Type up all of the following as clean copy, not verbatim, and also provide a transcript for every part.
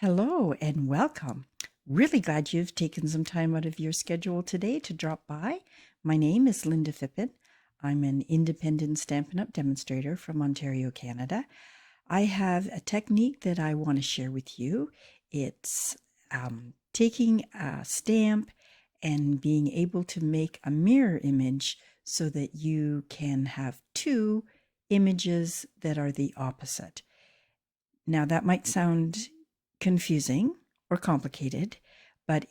Hello and welcome. Really glad you've taken some time out of your schedule today to drop by. My name is Lynda Phippen. I'm an independent Stampin' Up demonstrator from Ontario, Canada. I have a technique that I want to share with you. It's taking a stamp and being able to make a mirror image so that you can have two images that are the opposite. Now, that might sound confusing or complicated, but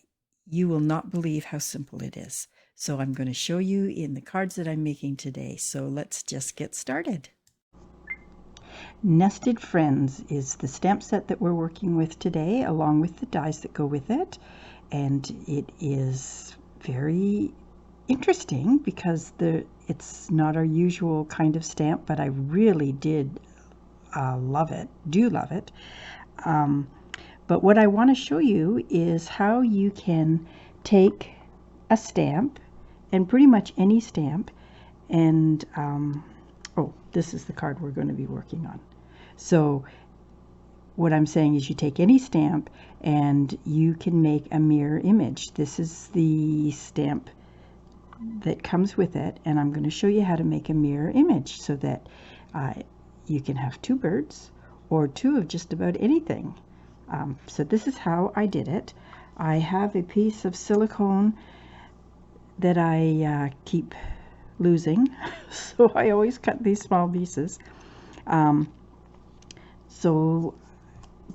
you will not believe how simple it is. So I'm going to show you in the cards that I'm making today. So let's just get started. Nested Friends is the stamp set that we're working with today, along with the dies that go with it. And it is very interesting because it's not our usual kind of stamp, but I really did love it, do love it. But what I want to show you is how you can take a stamp, and pretty much any stamp, and oh, this is the card we're going to be working on. So what I'm saying is you take any stamp and you can make a mirror image. This is the stamp that comes with it, and I'm going to show you how to make a mirror image so that you can have two birds or two of just about anything. So this is how I did it. I have a piece of silicone that I keep losing, so I always cut these small pieces. So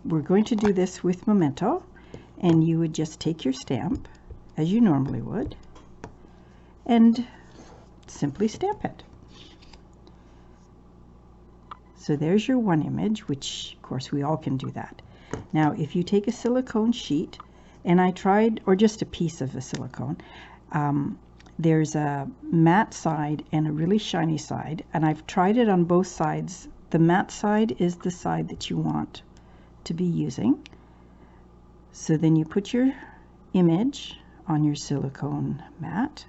we're going to do this with Momento, and you would just take your stamp as you normally would and simply stamp it. So there's your one image, which of course we all can do that. Now if you take a silicone sheet, and I tried, or just a piece of the silicone, there's a matte side and a really shiny side, and I've tried it on both sides. The matte side is the side that you want to be using. So then you put your image on your silicone mat,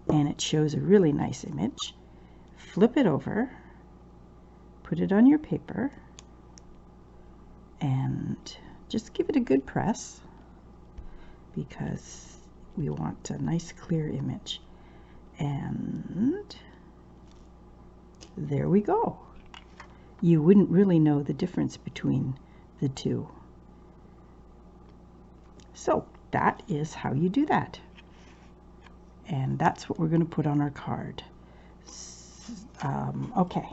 and it shows a really nice image. Flip it over, put it on your paper, and just give it a good press because we want a nice clear image. And there we go. You wouldn't really know the difference between the two. So that is how you do that. And that's what we're going to put on our card. Okay,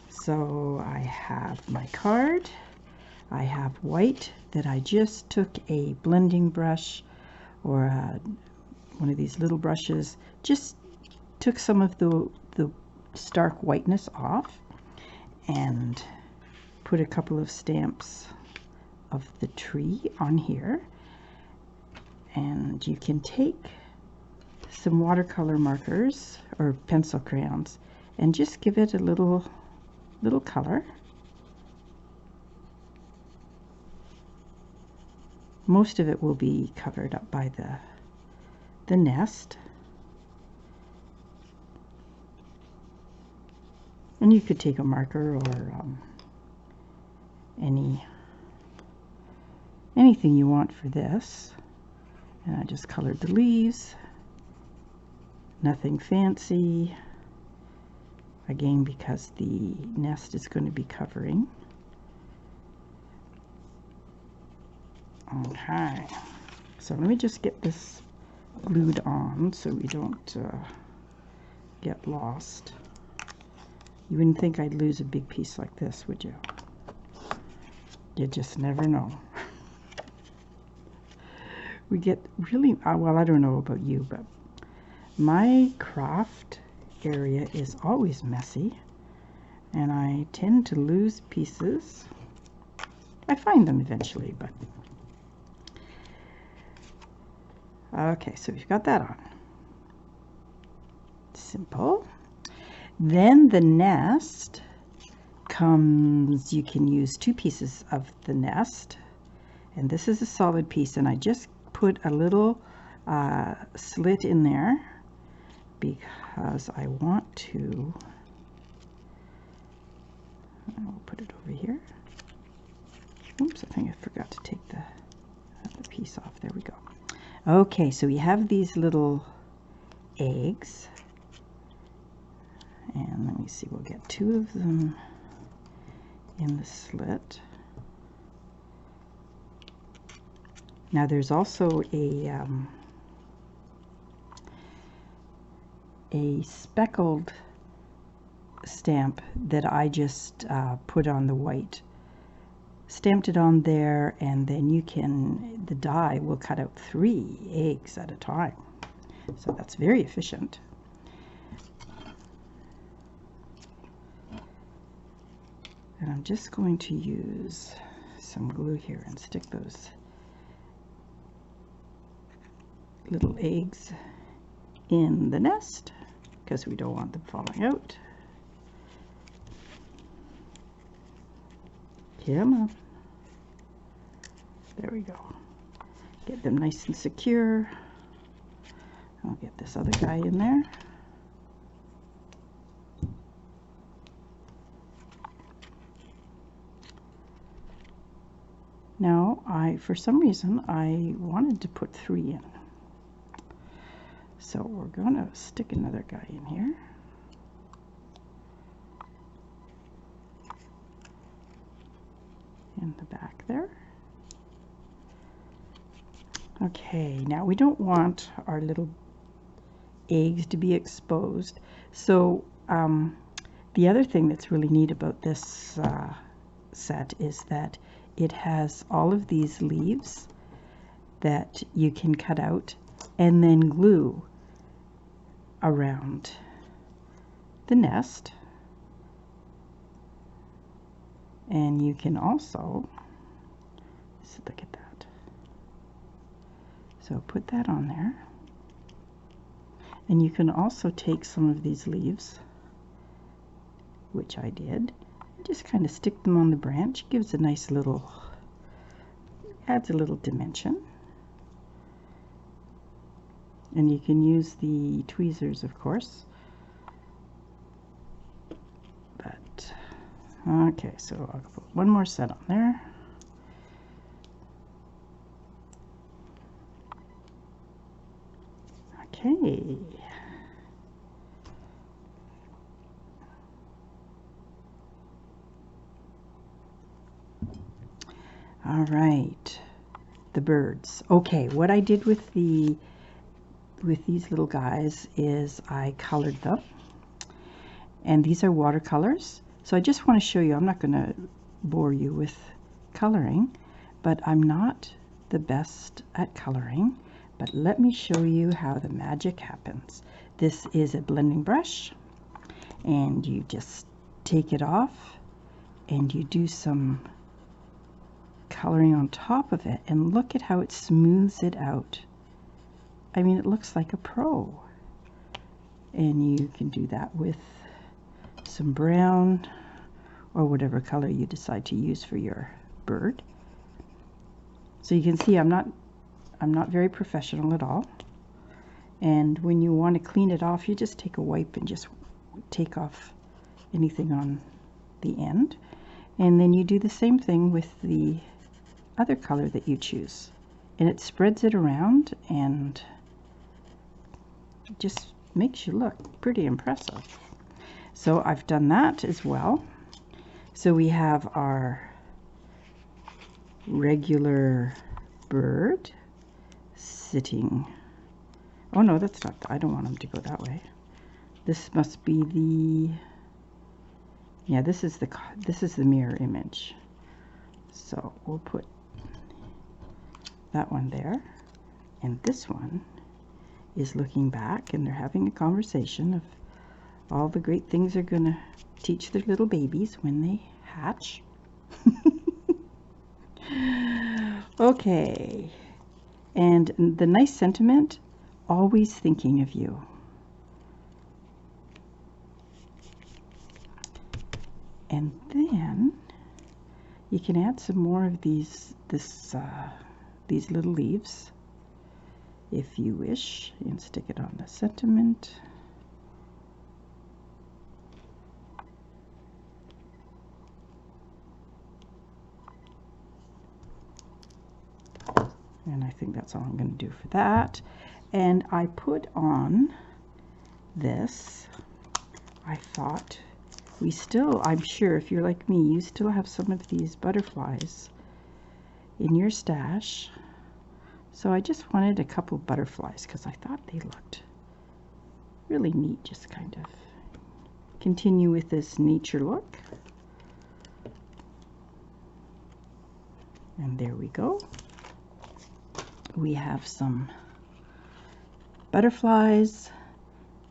so I have my card. I have white that I just took a blending brush or one of these little brushes, just took some of the stark whiteness off and put a couple of stamps of the tree on here. And you can take some watercolor markers or pencil crayons and just give it a little color. Most of it will be covered up by the nest, and you could take a marker or anything you want for this. And I just colored the leaves. Nothing fancy, again because the nest is going to be covering. Okay, so let me just get this glued on so we don't get lost. You wouldn't think I'd lose a big piece like this, would you? You just never know. We get really, well, I don't know about you, but my craft area is always messy, and I tend to lose pieces. I find them eventually, but okay, so we've got that on. Simple. Then the nest comes, you can use two pieces of the nest, and this is a solid piece, and I just put a little slit in there because I want to I'll put it over here. Oops, I think I forgot to take the piece off. There we go. Okay, so we have these little eggs. And let me see, we'll get 2 of them in the slit. Now there's also a speckled stamp that I just put on the white. Stamped it on there, and then the die will cut out 3 eggs at a time. So that's very efficient. And I'm just going to use some glue here and stick those little eggs in the nest because we don't want them falling out. Come on. There we go. Get them nice and secure. I'll get this other guy in there. Now, for some reason, I wanted to put 3 in. So we're going to stick another guy in here. In the back there. Okay, now we don't want our little eggs to be exposed. So the other thing that's really neat about this set is that it has all of these leaves that you can cut out and then glue around the nest. And you can also, so look at that. So put that on there. And you can also take some of these leaves, which I did, just kind of stick them on the branch. Gives a nice little, adds a little dimension. And you can use the tweezers, of course. But, okay, so I'll put one more set on there. Okay. All right, the birds. Okay, what I did with these little guys is I colored them, and these are watercolors. So I just want to show you, I'm not going to bore you with coloring, but I'm not the best at coloring, but let me show you how the magic happens. This is a blending brush, and you just take it off and you do some coloring on top of it, and look at how it smooths it out. I mean, it looks like a pro. And you can do that with some brown or whatever color you decide to use for your bird. So you can see I'm not very professional at all. And when you want to clean it off, you just take a wipe and just take off anything on the end. And then you do the same thing with the other color that you choose. And it spreads it around and just makes you look pretty impressive. So I've done that as well. So we have our regular bird sitting. Oh no, that's not, I don't want him to go that way. This must be the, yeah, this is the mirror image. So we'll put that one there, and this one is looking back, and they're having a conversation of all the great things they're gonna teach their little babies when they hatch. Okay, and the nice sentiment, always thinking of you. And then you can add some more of these little leaves if you wish, and stick it on the sentiment. And I think that's all I'm going to do for that. And I put on this. I thought we still, I'm sure if you're like me, you still have some of these butterflies in your stash. So I just wanted a couple butterflies because I thought they looked really neat. Just kind of continue with this nature look. And there we go. We have some butterflies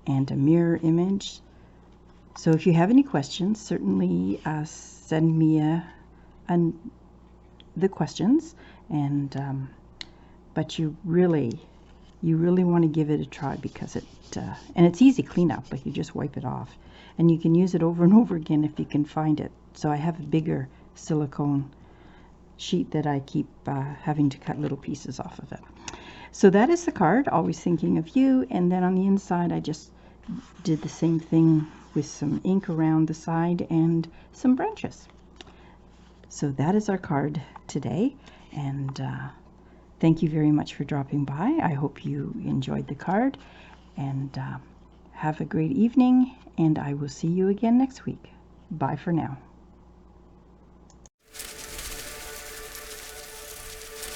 and a mirror image. So if you have any questions, certainly send me the questions. And but you really want to give it a try because and it's easy cleanup. Like you just wipe it off, and you can use it over and over again if you can find it. So I have a bigger silicone sheet that I keep having to cut little pieces off of it. So that is the card, Always Thinking of You. And then on the inside I just did the same thing with some ink around the side and some branches. So that is our card today, and thank you very much for dropping by. I hope you enjoyed the card, and have a great evening, and I will see you again next week. Bye for now.